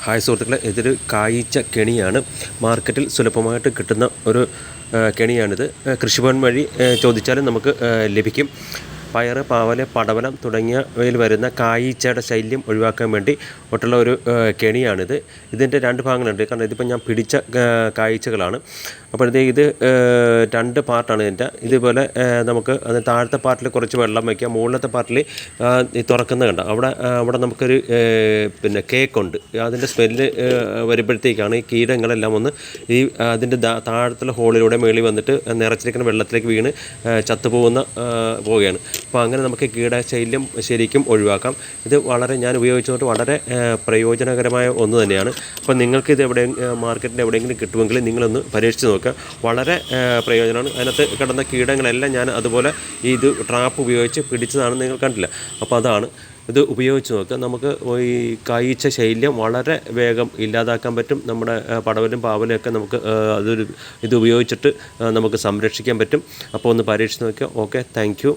Hi സുഹൃത്തുക്കളെ, ഇതൊരു കായ്ച്ച കെണിയാണ്. മാർക്കറ്റിൽ സുലഭമായിട്ട് കിട്ടുന്ന ഒരു കെണിയാണിത്. കൃഷിഭവൻ വഴി ചോദിച്ചാലും നമുക്ക് ലഭിക്കും. പയർ, പാവൽ, പടവലം തുടങ്ങിയവയിൽ വരുന്ന കായ്ച്ചയുടെ ശല്യം ഒഴിവാക്കാൻ വേണ്ടി ഒട്ടുള്ള ഒരു കെണിയാണിത്. ഇതിൻ്റെ രണ്ട് ഭാഗങ്ങളുണ്ട്. കാരണം ഇതിപ്പോൾ ഞാൻ പിടിച്ച കായ്ച്ചകളാണ്. അപ്പോഴത്തേക്ക് ഇത് രണ്ട് പാർട്ടാണ് ഇതിൻ്റെ. ഇതുപോലെ നമുക്ക് അത് താഴത്തെ പാർട്ടിൽ കുറച്ച് വെള്ളം വയ്ക്കാം. മുകളിലത്തെ പാർട്ടിൽ തുറക്കുന്ന കണ്ട അവിടെ നമുക്കൊരു കേക്കുണ്ട്. അതിൻ്റെ സ്മെല്ല് വരുമ്പോഴത്തേക്കാണ് ഈ കീടങ്ങളെല്ലാം ഒന്ന് അതിൻ്റെ താഴത്തുള്ള ഹോളിലൂടെ മേളിൽ വന്നിട്ട് നിറച്ചിരിക്കുന്ന വെള്ളത്തിലേക്ക് വീണ് ചത്തുപോകുന്ന പോവുകയാണ്. അപ്പോൾ അങ്ങനെ നമുക്ക് കീടശല്യം ശരിക്കും ഒഴിവാക്കാം. ഇത് ഞാൻ ഉപയോഗിച്ചുകൊണ്ട് വളരെ പ്രയോജനകരമായ ഒന്ന് തന്നെയാണ്. അപ്പോൾ നിങ്ങൾക്ക് ഇത് മാർക്കറ്റിൽ എവിടെയെങ്കിലും കിട്ടുമെങ്കിൽ നിങ്ങളൊന്ന് പരീക്ഷിച്ച് നോക്കുക. വളരെ പ്രയോജനമാണ്. അതിനകത്ത് കിടന്ന കീടങ്ങളെല്ലാം ഞാൻ അതുപോലെ ഇത് ട്രാപ്പ് ഉപയോഗിച്ച് പിടിച്ചതാണ്, നിങ്ങൾ കണ്ടില്ല. അപ്പോൾ അതാണ് ഇത് ഉപയോഗിച്ച് നോക്കുക. നമുക്ക് ഈ കായ്ച്ച ശല്യം വളരെ വേഗം ഇല്ലാതാക്കാൻ പറ്റും. നമ്മുടെ പടവലും പാവലും ഒക്കെ നമുക്ക് ഇത് ഉപയോഗിച്ചിട്ട് നമുക്ക് സംരക്ഷിക്കാൻ പറ്റും. അപ്പോൾ ഒന്ന് പരീക്ഷിച്ച് നോക്കുക. Okay, thank you.